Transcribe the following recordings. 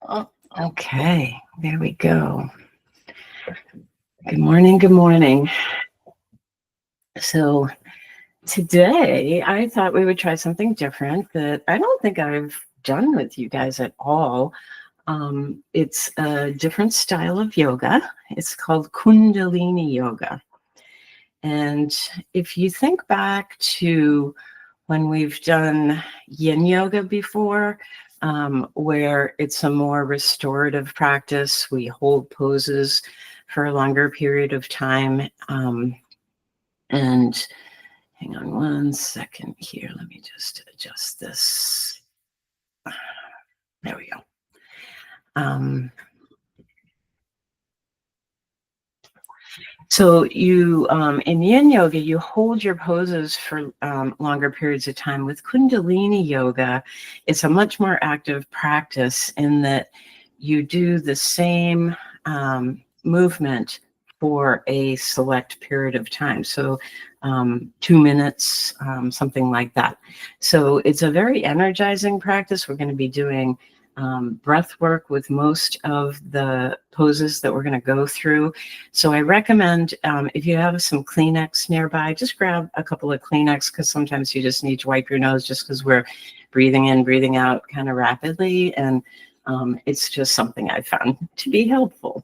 Oh, okay, there we go. Good morning. Good morning. So today I thought we would try something different that I don't think I've done with you guys at all. It's a different style of yoga. It's called Kundalini Yoga. And if you think back to when we've done yin yoga before, where it's a more restorative practice, we hold poses for a longer period of time. And hang on one second here. Let me just adjust this. There we go. So you, in yin yoga, you hold your poses for longer periods of time. With Kundalini yoga, it's a much more active practice in that you do the same movement for a select period of time. So 2 minutes, something like that. So it's a very energizing practice. We're going to be doing breath work with most of the poses that we're going to go through. So I recommend if you have some Kleenex nearby, just grab a couple of Kleenex, because sometimes you just need to wipe your nose just because we're breathing in, breathing out kind of rapidly. And it's just something I found to be helpful.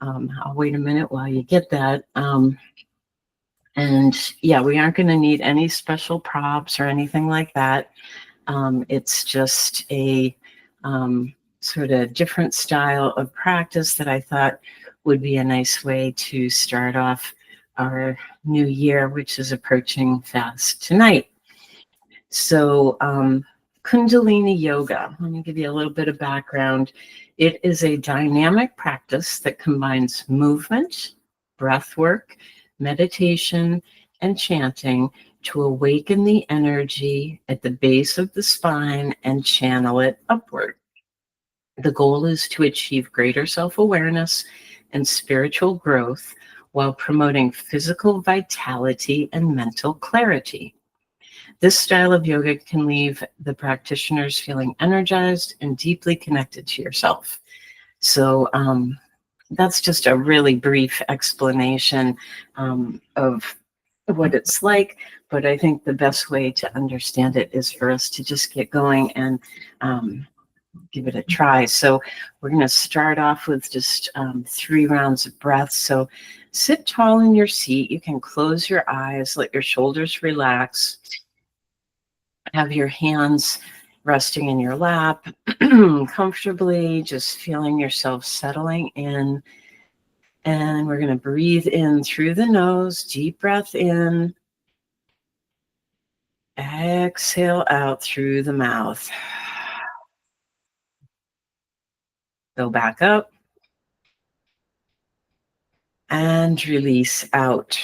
I'll wait a minute while you get that. And yeah, we aren't going to need any special props or anything like that. It's just a sort of different style of practice that I thought would be a nice way to start off our new year, which is approaching fast tonight. So Kundalini Yoga, let me give you a little bit of background. It is a dynamic practice that combines movement, breath work, meditation, and chanting to awaken the energy at the base of the spine and channel it upward. The goal is to achieve greater self-awareness and spiritual growth while promoting physical vitality and mental clarity. This style of yoga can leave the practitioners feeling energized and deeply connected to yourself. So that's just a really brief explanation of what it's like. But I think the best way to understand it is for us to just get going and give it a try. So we're going to start off with just 3 rounds of breath. So sit tall in your seat. You can close your eyes, let your shoulders relax. Have your hands resting in your lap comfortably, just feeling yourself settling in. And we're going to breathe in through the nose, deep breath in. Exhale out through the mouth. Go back up. And release out.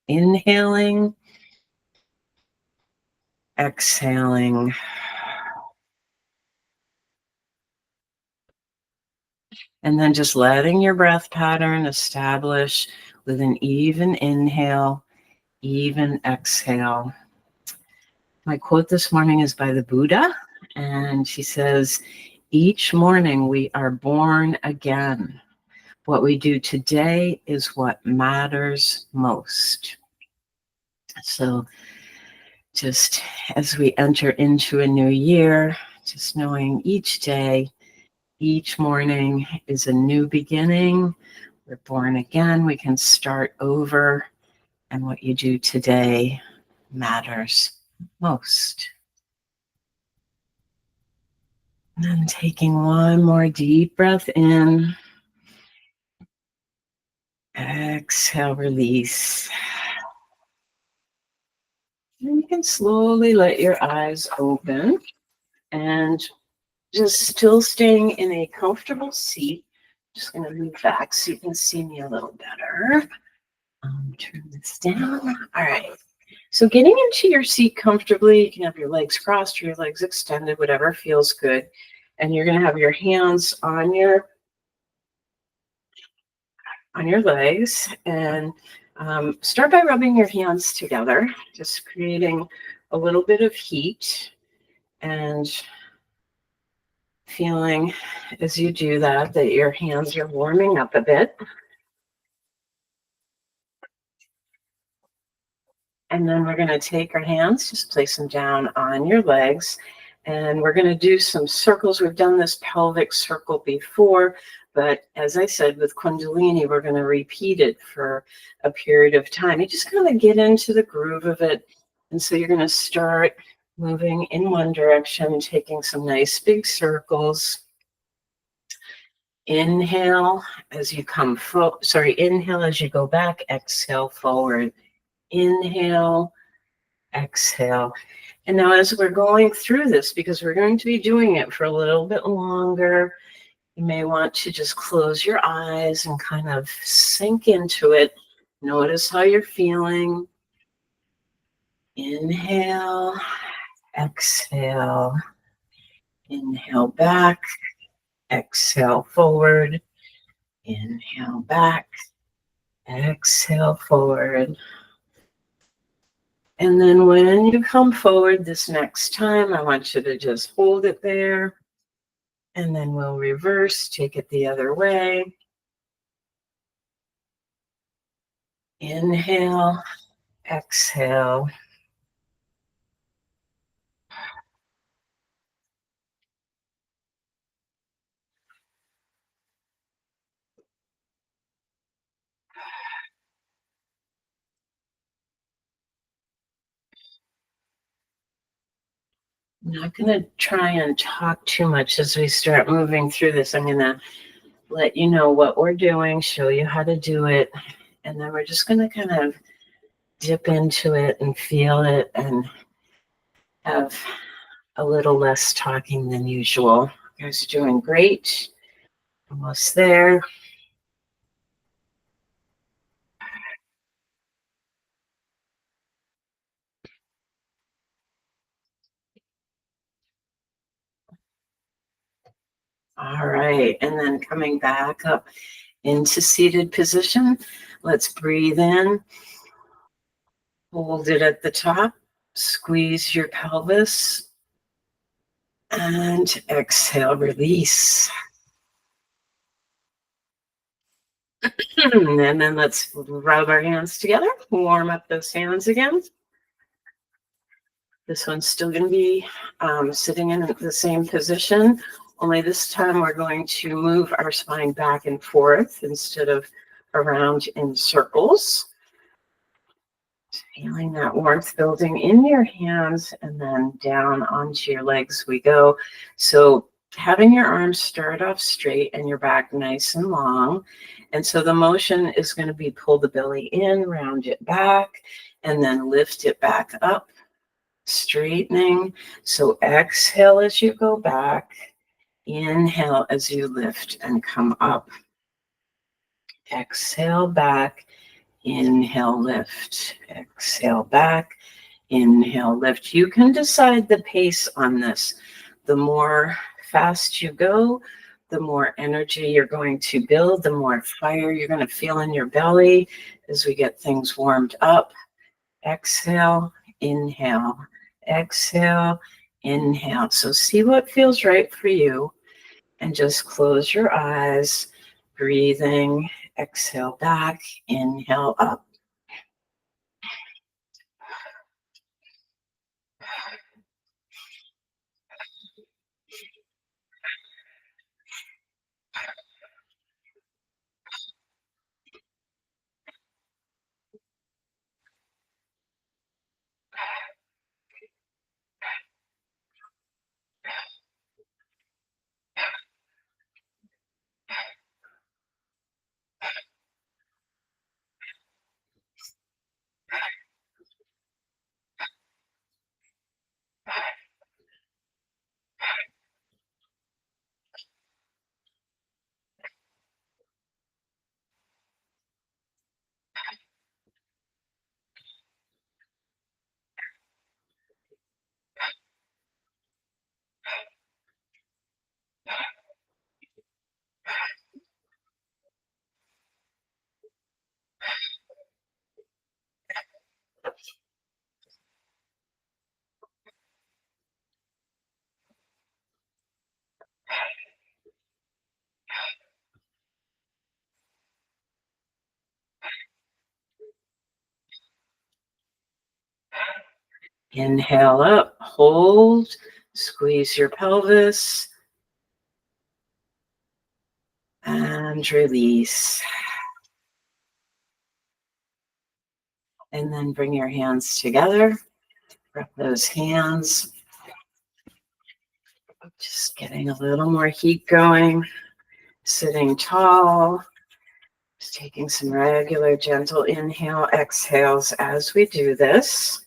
Inhaling. Exhaling. And then just letting your breath pattern establish with an even inhale, even exhale. My quote this morning is by the Buddha, and she says, "Each morning we are born again. What we do today is what matters most." So just as we enter into a new year, just knowing each day, each morning is a new beginning. We're born again. We can start over. And what you do today matters most. And then taking one more deep breath in. Exhale, release. And you can slowly let your eyes open and just still staying in a comfortable seat. Just going to move back so you can see me a little better. Turn this down. All right. So getting into your seat comfortably, you can have your legs crossed or your legs extended, whatever feels good. And you're going to have your hands on your legs, and start by rubbing your hands together, just creating a little bit of heat. And feeling as you do that, that your hands are warming up a bit. And then we're going to take our hands, just place them down on your legs. And we're going to do some circles. We've done this pelvic circle before, but as I said, with Kundalini, we're going to repeat it for a period of time. You just kind of get into the groove of it. And so you're going to start moving in one direction, taking some nice big circles. Inhale as you come inhale as you go back, exhale forward. Inhale, exhale. And now as we're going through this, because we're going to be doing it for a little bit longer, you may want to just close your eyes and kind of sink into it. Notice how you're feeling. Inhale, exhale. Inhale back, exhale forward. Inhale back, exhale forward. And then when you come forward this next time, I want you to just hold it there. And then we'll reverse, take it the other way. Inhale, exhale. I'm not going to try and talk too much as we start moving through this. I'm going to let you know what we're doing, show you how to do it, and then we're just going to kind of dip into it and feel it and have a little less talking than usual. You guys are doing great. Almost there. All right, and then coming back up into seated position. Let's breathe in. Hold it at the top. Squeeze your pelvis. And exhale, release. And then let's rub our hands together. Warm up those hands again. This one's still going to be sitting in the same position, only this time we're going to move our spine back and forth instead of around in circles. Feeling that warmth building in your hands and then down onto your legs we go. So having your arms start off straight and your back nice and long. And so the motion is going to be pull the belly in, round it back, and then lift it back up, straightening. So exhale as you go back. Inhale as you lift and come up. Exhale back. Inhale, lift. Exhale back. Inhale, lift. You can decide the pace on this. The more fast you go, the more energy you're going to build, the more fire you're going to feel in your belly as we get things warmed up. Exhale, inhale, exhale, inhale. So see what feels right for you and just close your eyes, breathing. Exhale back, inhale up. Inhale up, hold, squeeze your pelvis, and release. And then bring your hands together. Rub those hands. Just getting a little more heat going. Sitting tall. Just taking some regular, gentle inhale, exhales as we do this.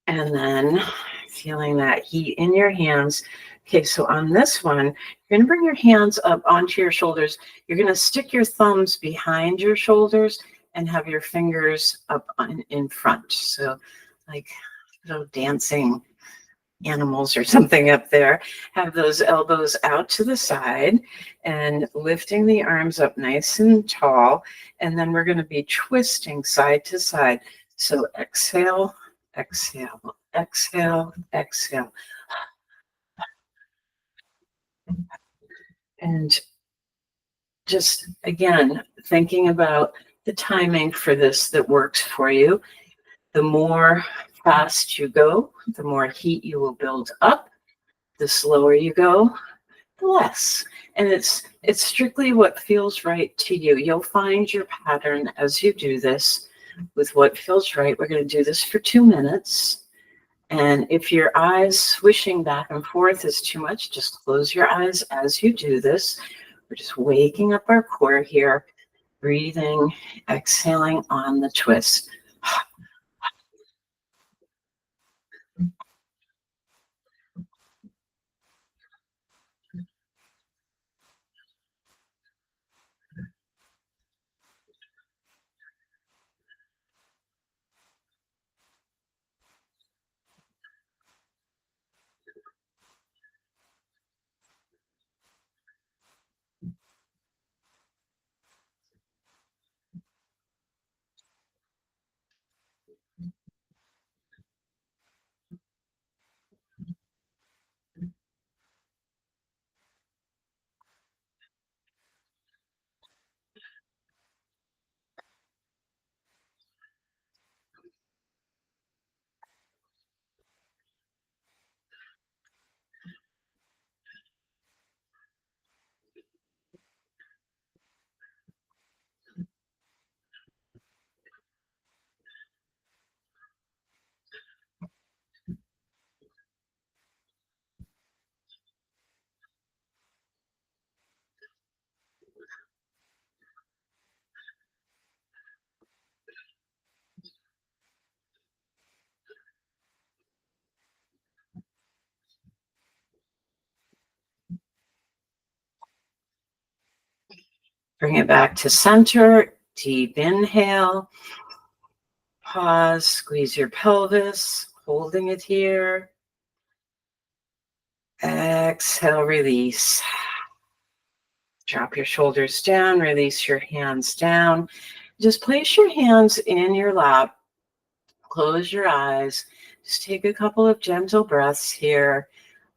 And then feeling that heat in your hands. Okay, so on this one, you're going to bring your hands up onto your shoulders. You're going to stick your thumbs behind your shoulders and have your fingers up in front. So like little dancing animals or something up there. Have those elbows out to the side and lifting the arms up nice and tall. And then we're going to be twisting side to side. So exhale, exhale, exhale, exhale. And just again, thinking about the timing for this that works for you. The more fast you go, the more heat you will build up. The slower you go, the less. And it's strictly what feels right to you. You'll find your pattern as you do this with what feels right. We're going to do this for 2 minutes. And if your eyes swishing back and forth is too much, just close your eyes as you do this. We're just waking up our core here, breathing, exhaling on the twist. Bring it back to center. Deep inhale. Pause, squeeze your pelvis, holding it here. Exhale, release. Drop your shoulders down, release your hands down. Just place your hands in your lap. Close your eyes. Just take a couple of gentle breaths here,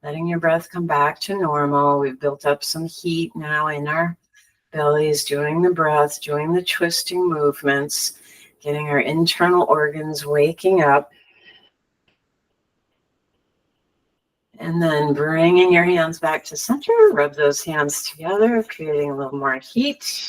letting your breath come back to normal. We've built up some heat now in our bellies, doing the breath, doing the twisting movements, getting our internal organs waking up. And then bringing your hands back to center, rub those hands together, creating a little more heat.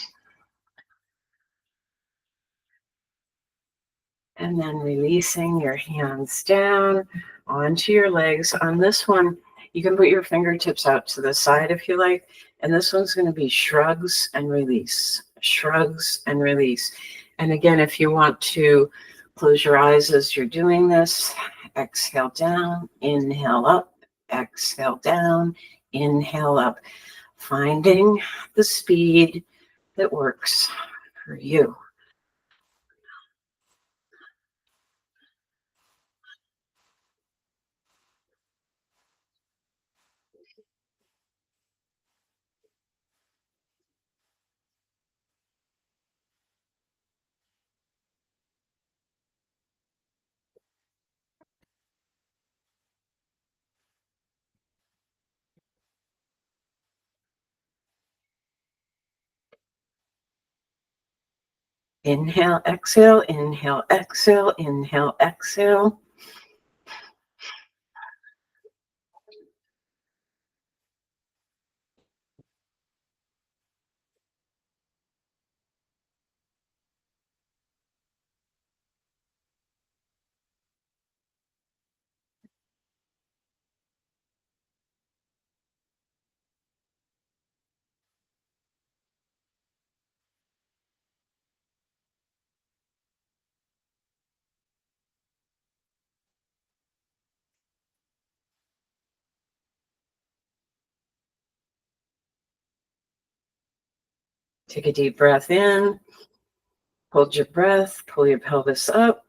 And then releasing your hands down onto your legs. On this one, you can put your fingertips out to the side if you like. And this one's going to be shrugs and release, shrugs and release. And again, if you want to close your eyes as you're doing this, exhale down, inhale up, exhale down, inhale up, finding the speed that works for you. Inhale, exhale, inhale, exhale, inhale, exhale. Take a deep breath in, hold your breath, pull your pelvis up,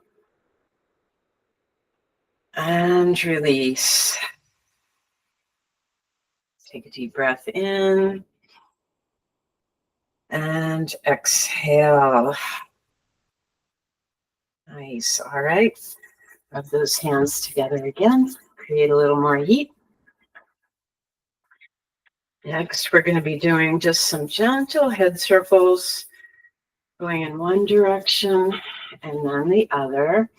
and release. Take a deep breath in and exhale. Nice. All right. Rub those hands together again. Create a little more heat. Next, we're going to be doing just some gentle head circles, going in one direction and then the other.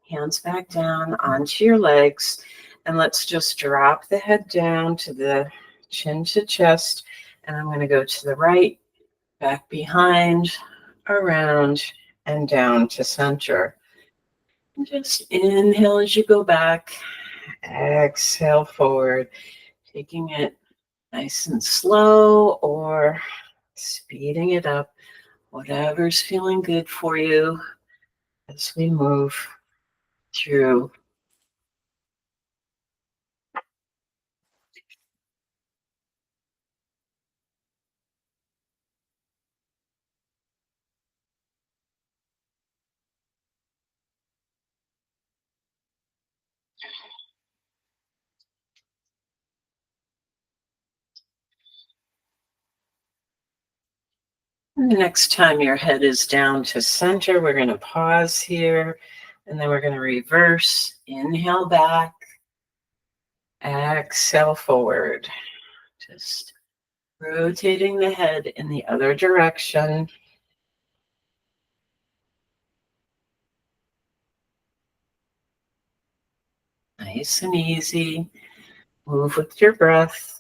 Hands back down onto your legs. And let's just drop the head down to the chin to chest. And I'm going to go to the right, back behind, around, and down to center. And just inhale as you go back. Exhale forward, taking it nice and slow or speeding it up, whatever's feeling good for you as we move through. And the next time your head is down to center, we're going to pause here, and then we're going to reverse. Inhale back, exhale forward. Just rotating the head in the other direction. Nice and easy. Move with your breath.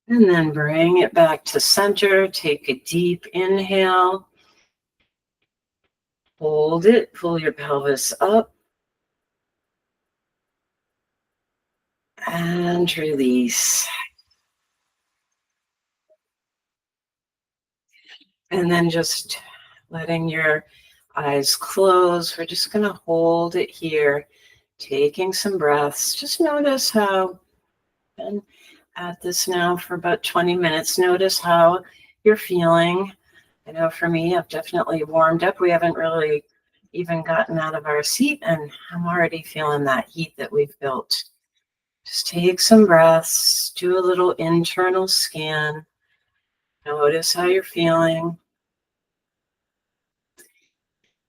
And then bring it back to center. Take a deep inhale. Hold it. Pull your pelvis up. And release. And then just letting your eyes close. We're just going to hold it here, taking some breaths. Just notice how, and at this now for about 20 minutes, notice how you're feeling. I know for me, I've definitely warmed up. We haven't really even gotten out of our seat, and I'm already feeling that heat that we've built. Just take some breaths, do a little internal scan. Notice how you're feeling.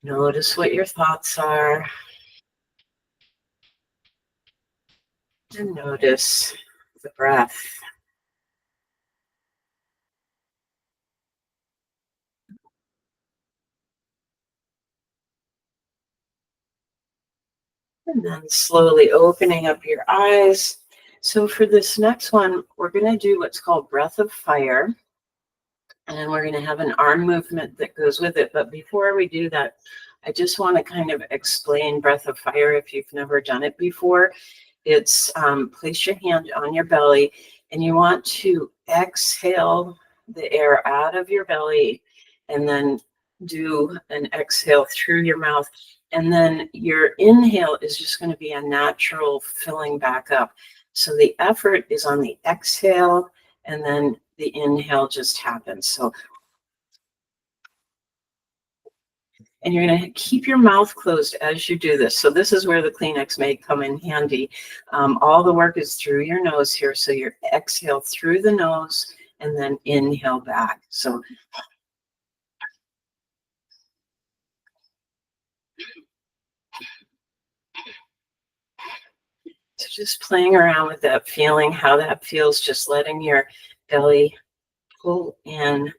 Notice what your thoughts are. And notice the breath. And then slowly opening up your eyes. So for this next one, we're going to do what's called breath of fire. And we're going to have an arm movement that goes with it. But before we do that, I just want to kind of explain breath of fire if you've never done it before. It's place your hand on your belly and you want to exhale the air out of your belly and then do an exhale through your mouth. And then your inhale is just going to be a natural filling back up. So the effort is on the exhale, and then the inhale just happens. So, and you're going to keep your mouth closed as you do this. So this is where the Kleenex may come in handy. All the work is through your nose here. So you exhale through the nose and then inhale back. So just playing around with that feeling, how that feels, just letting your belly pull in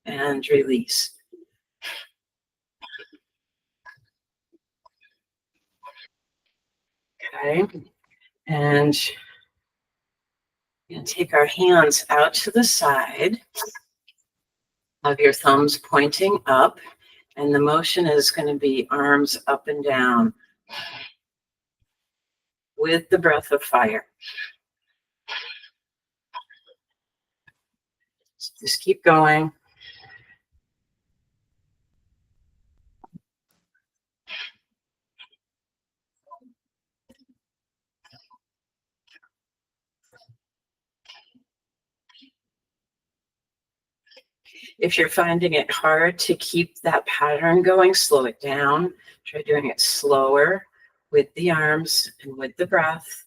and release. Okay. And take our hands out to the side of your thumbs pointing up. And the motion is going to be arms up and down with the breath of fire. Just keep going. If you're finding it hard to keep that pattern going, slow it down. Try doing it slower with the arms and with the breath.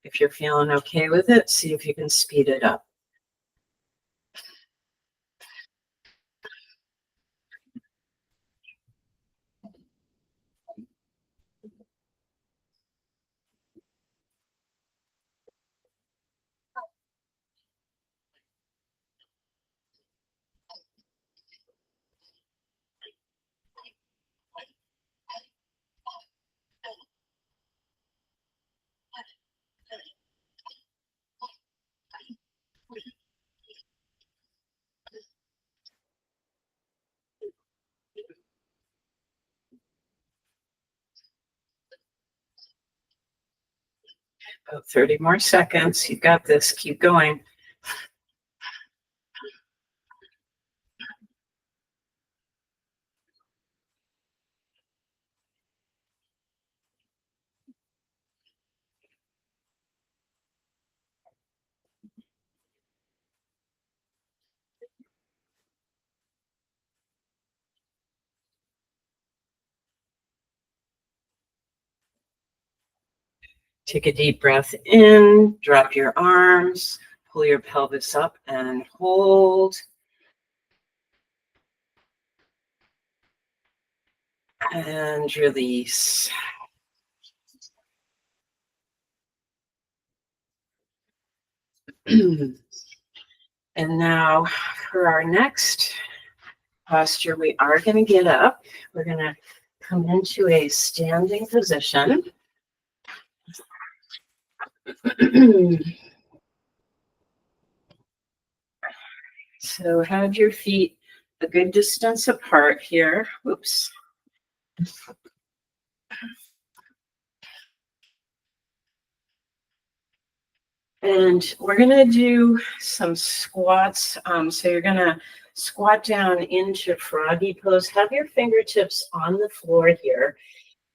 If you're feeling okay with it, see if you can speed it up. About 30 more seconds. You got this. Keep going. Take a deep breath in, drop your arms, pull your pelvis up and hold. And release. And now for our next posture, we are going to get up. We're going to come into a standing position. So have your feet a good distance apart here. Whoops. And we're going to do some squats. So you're going to squat down into froggy pose. Have your fingertips on the floor here.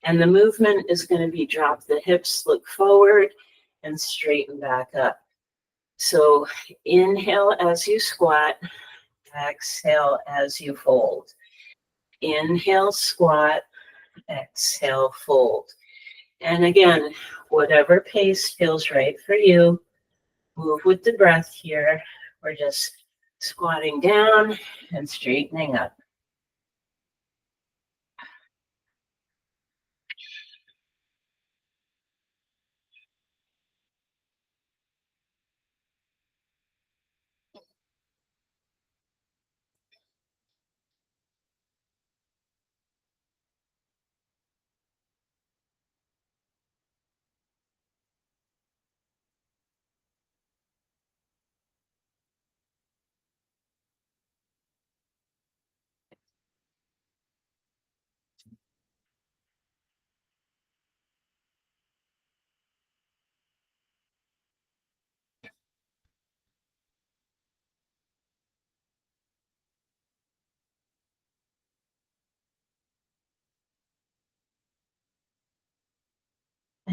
And the movement is going to be drop the hips, look forward, and straighten back up. So inhale as you squat, exhale as you fold. Inhale, squat, exhale, fold. And again, whatever pace feels right for you, move with the breath here. We're just squatting down and straightening up.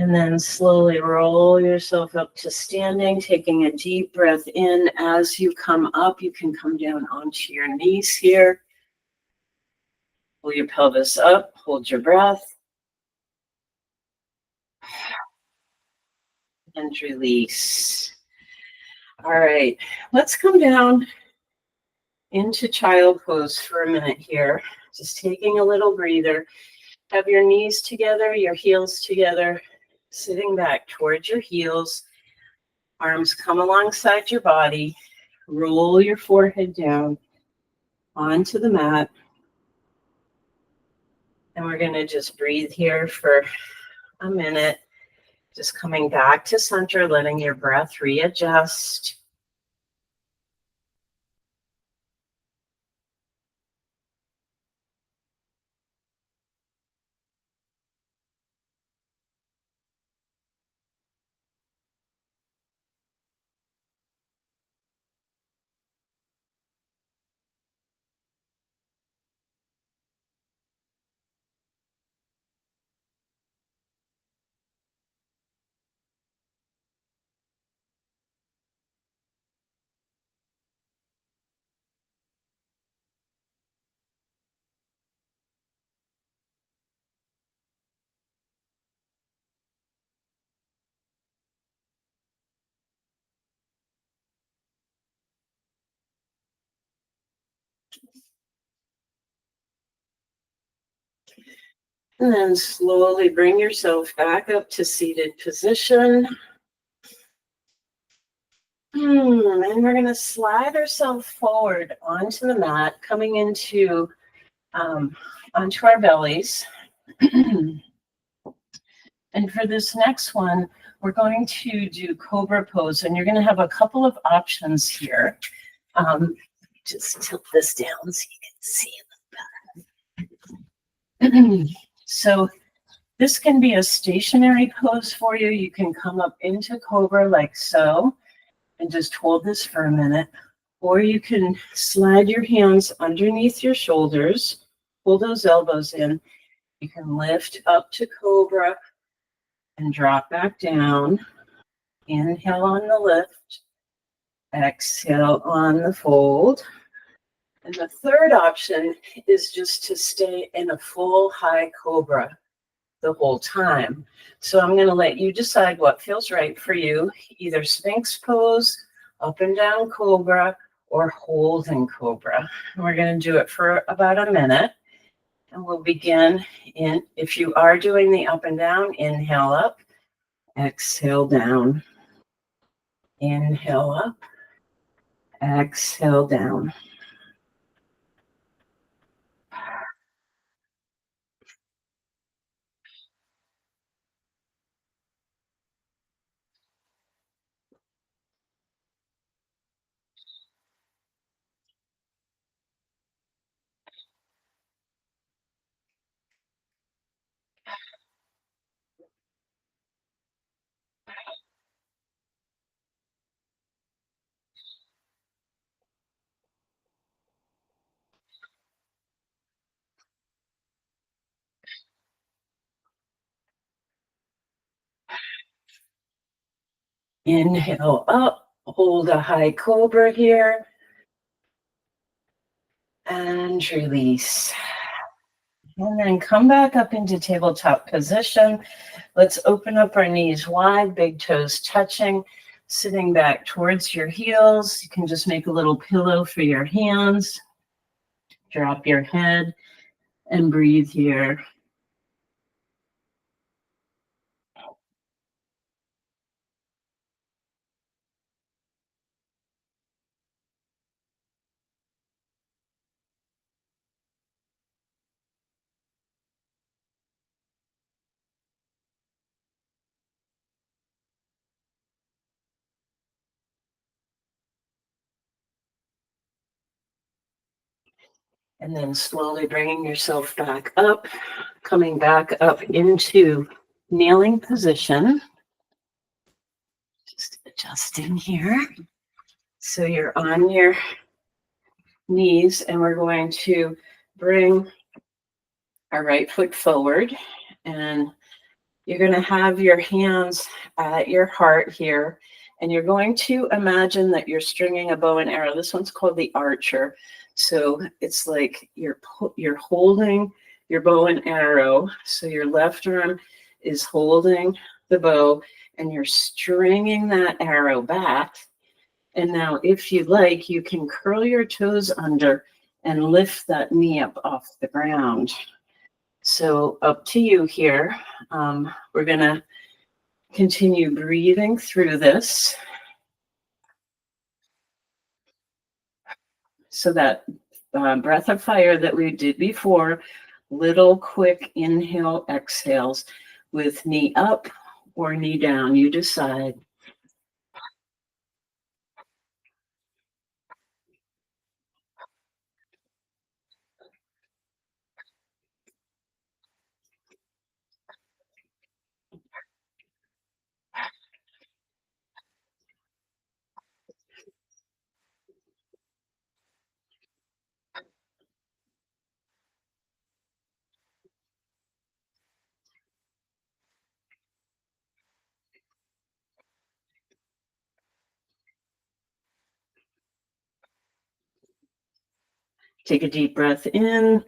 And then slowly roll yourself up to standing, taking a deep breath in. As you come up, you can come down onto your knees here. Pull your pelvis up, hold your breath, and release. All right, let's come down into child pose for a minute here. Just taking a little breather. Have your knees together, your heels together, sitting back towards your heels. Arms come alongside your body. Roll your forehead down onto the mat. And we're going to just breathe here for a minute. Just coming back to center, letting your breath readjust. And then slowly bring yourself back up to seated position. And we're going to slide ourselves forward onto the mat, coming into onto our bellies. And for this next one, we're going to do cobra pose, and you're going to have a couple of options here. Just tilt this down so you can see it. So this can be a stationary pose for you. You can come up into cobra like so and just hold this for a minute. Or you can slide your hands underneath your shoulders, pull those elbows in. You can lift up to cobra and drop back down. Inhale on the lift. Exhale on the fold. And the third option is just to stay in a full high cobra the whole time. So I'm going to let you decide what feels right for you, either Sphinx pose, up and down cobra, or holding cobra. And we're going to do it for about a minute. And we'll begin in, if you are doing the up and down, inhale up, exhale down. Inhale up, exhale down. Inhale up, hold a high cobra here, and release. And then come back up into tabletop position. Let's open up our knees wide, big toes touching, sitting back towards your heels. You can just make a little pillow for your hands. Drop your head and breathe here. And then slowly bringing yourself back up, coming back up into kneeling position. Just adjusting here. So you're on your knees, and we're going to bring our right foot forward, and You're going to have your hands at your heart here, and you're going to imagine that you're stringing a bow and arrow. This one's called the archer. So it's like you're holding your bow and arrow. So your left arm is holding the bow, and you're stringing that arrow back. And now, if you like, you can curl your toes under and lift that knee up off the ground. So up to you here. We're going to continue breathing through this. So that breath of fire that we did before, little quick inhale, exhales with knee up or knee down, you decide. Take a deep breath in,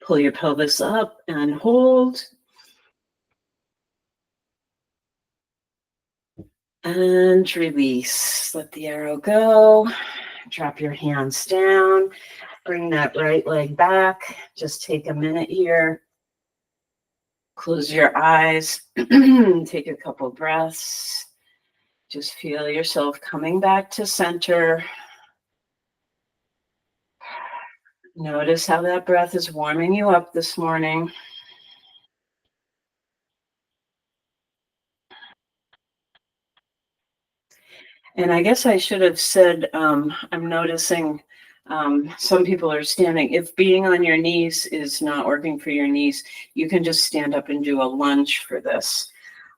pull your pelvis up and hold. And release. Let the arrow go. Drop your hands down. Bring that right leg back. Just take a minute here. Close your eyes. Take a couple breaths. Just feel yourself coming back to center. Notice how that breath is warming you up this morning. And I guess I should have said, I'm noticing some people are standing. If being on your knees is not working for your knees, you can just stand up and do a lunge for this.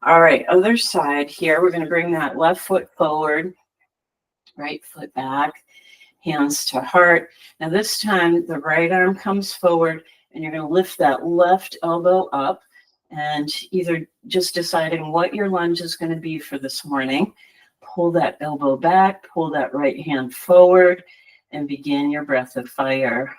All right, other side here. We're going to bring that left foot forward, right foot back, hands to heart. Now this time the right arm comes forward, and you're going to lift that left elbow up, and either just deciding what your lunge is going to be for this morning. Pull that elbow back, pull that right hand forward, and begin your breath of fire.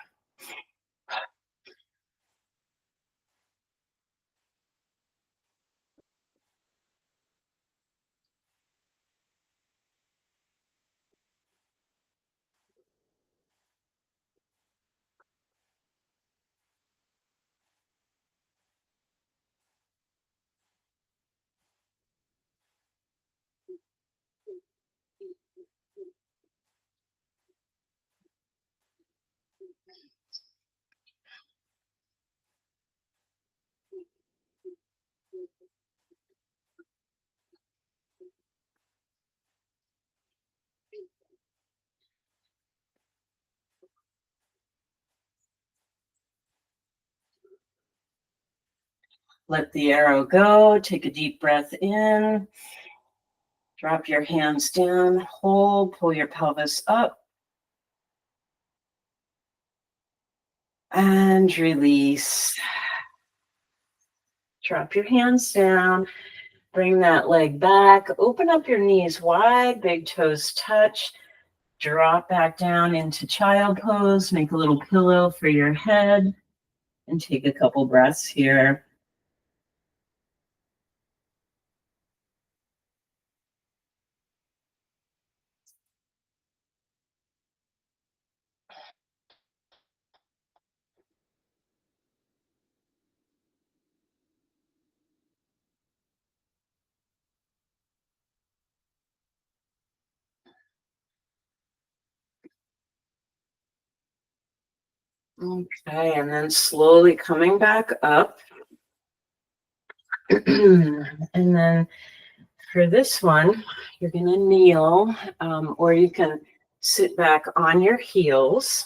Let the arrow go. Take a deep breath in. Drop your hands down. Hold. Pull your pelvis up. And release. Drop your hands down. Bring that leg back. Open up your knees wide. Big toes touch. Drop back down into child pose. Make a little pillow for your head. And take a couple breaths here. Okay, and then slowly coming back up. And then for this one, you're going to kneel, or you can sit back on your heels.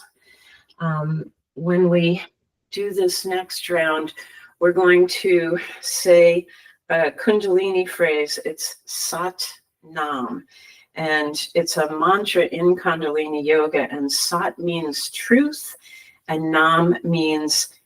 When we do this next round, we're going to say a Kundalini phrase. It's Sat Nam. And it's a mantra in Kundalini Yoga. And Sat means truth, and Nam means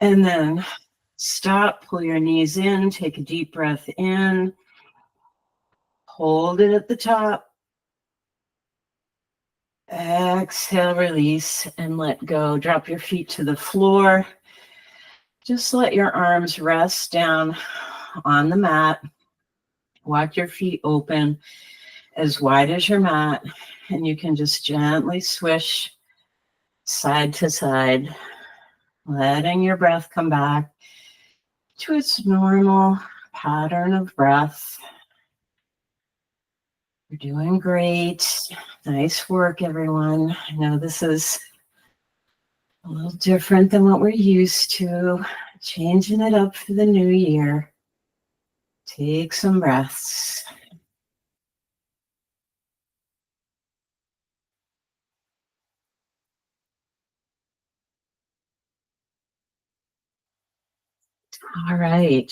And then stop, pull your knees in, take a deep breath in, hold it at the top. Exhale, release, and let go. Drop your feet to the floor. Just let your arms rest down on the mat. Walk your feet open as wide as your mat, and you can just gently swish side to side, letting your breath come back to its normal pattern of breath. You're doing great. Nice work, everyone. I know this is a little different than what we're used to. Changing it up for the new year. Take some breaths. All right.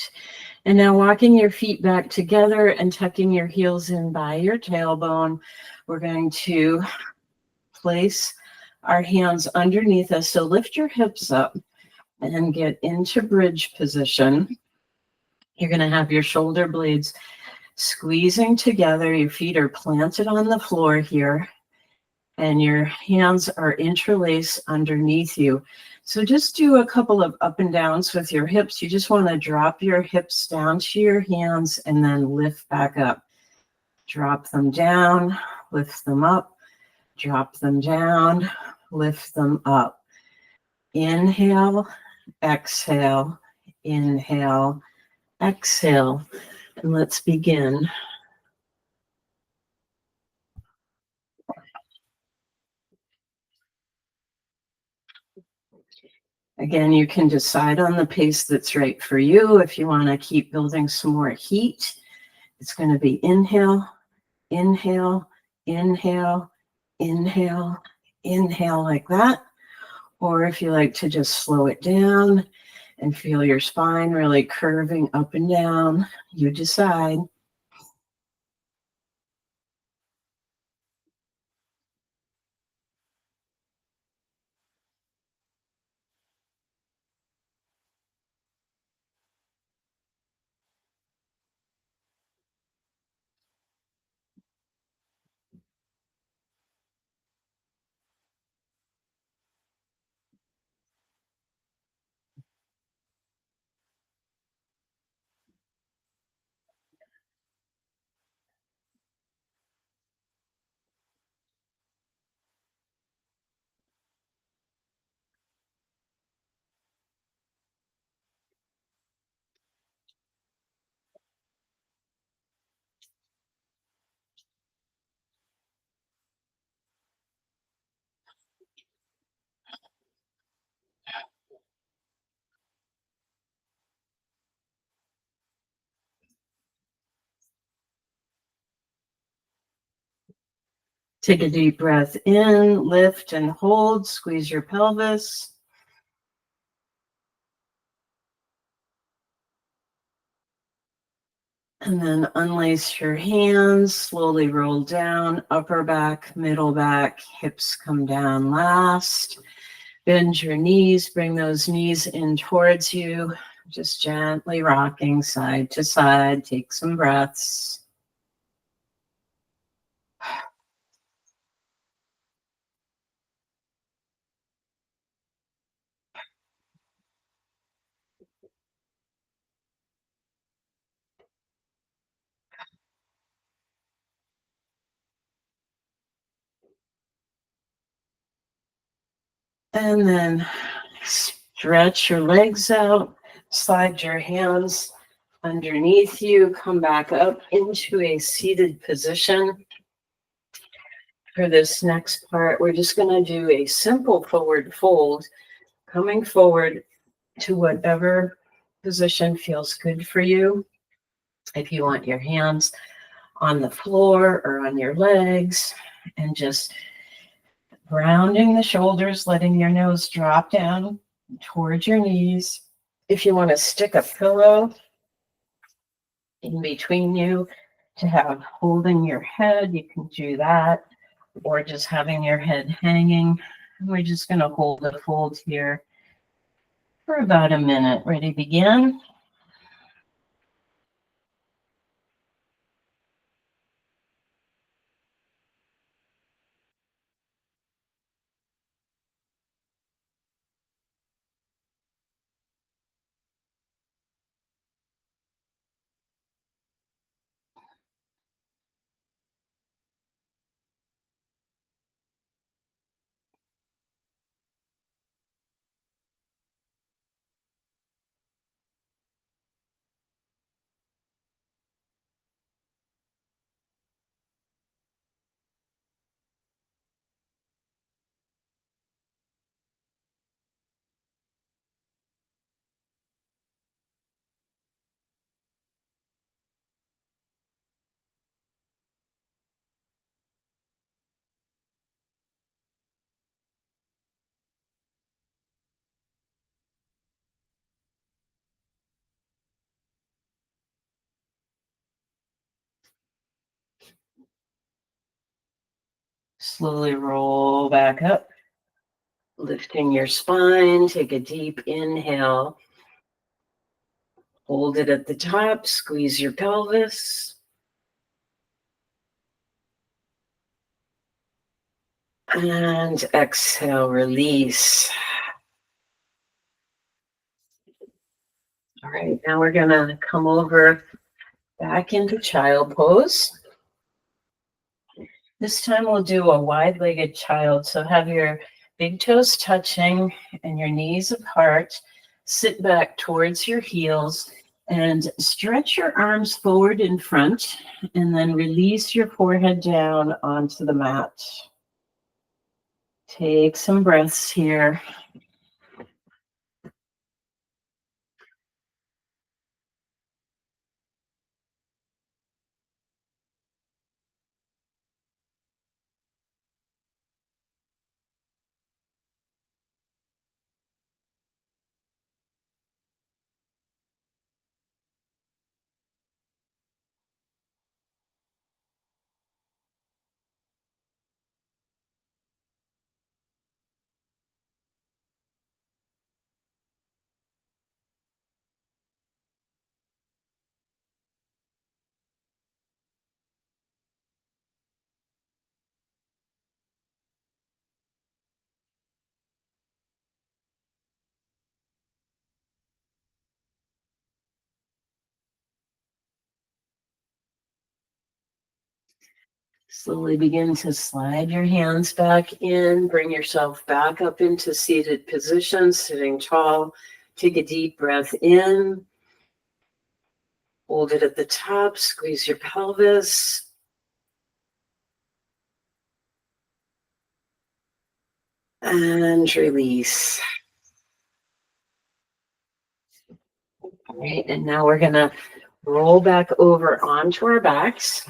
And now walking your feet back together and tucking your heels in by your tailbone, we're going to place our hands underneath us. So lift your hips up and get into bridge position. You're going to have your shoulder blades squeezing together. Your feet are planted on the floor here, and your hands are interlaced underneath you. So just do a couple of up and downs with your hips. You just want to drop your hips down to your hands and then lift back up. Drop them down, lift them up, drop them down, lift them up. Inhale, exhale, inhale, exhale. And let's begin. Again, you can decide on the pace that's right for you. If you want to keep building some more heat, it's going to be inhale, inhale, inhale, inhale, inhale like that. Or if you like to just slow it down and feel your spine really curving up and down, you decide. Take a deep breath in, lift and hold, squeeze your pelvis. And then unlace your hands, slowly roll down, upper back, middle back, hips come down last. Bend your knees, bring those knees in towards you, just gently rocking side to side. Take some breaths. And then stretch your legs out, slide your hands underneath you, come back up into a seated position. For this next part, we're just going to do a simple forward fold, coming forward to whatever position feels good for you. If you want your hands on the floor or on your legs, and just rounding the shoulders, letting your nose drop down towards your knees. If you want to stick a pillow in between you to have holding your head, you can do that, or just having your head hanging. We're just going to hold the fold here. for about a minute. Ready to begin? Slowly roll back up, lifting your spine. Take a deep inhale. Hold it at the top, squeeze your pelvis. And exhale, release. All right, now we're gonna come over back into child pose. This time we'll do a wide-legged child. So have your big toes touching and your knees apart. Sit back towards your heels and stretch your arms forward in front, and then release your forehead down onto the mat. Take some breaths here. Slowly begin to slide your hands back in. Bring yourself back up into seated position, sitting tall. Take a deep breath in. Hold it at the top. Squeeze your pelvis. And release. All right, and now we're going to roll back over onto our backs.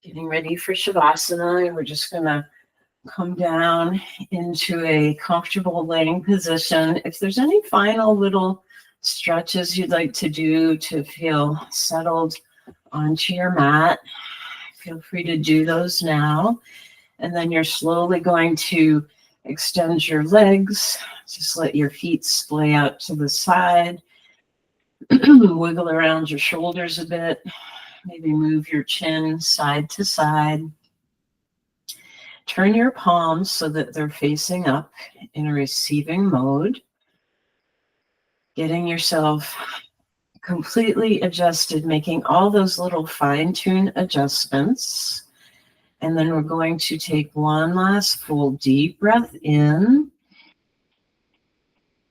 Getting ready for Shavasana. We're just going to come down into a comfortable laying position. If there's any final little stretches you'd like to do to feel settled onto your mat, feel free to do those now. And then you're slowly going to extend your legs. Just let your feet splay out to the side. Wiggle around your shoulders a bit. Maybe move your chin side to side. Turn your palms so that they're facing up in a receiving mode. Getting yourself completely adjusted, making all those little fine-tune adjustments. And then we're going to take one last full deep breath in.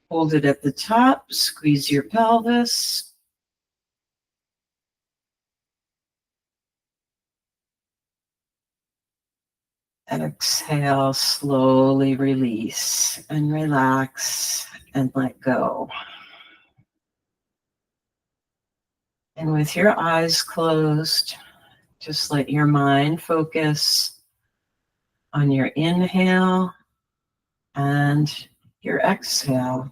Hold it at the top, squeeze your pelvis. Exhale, slowly release and relax and let go. And with your eyes closed, just let your mind focus on your inhale and your exhale.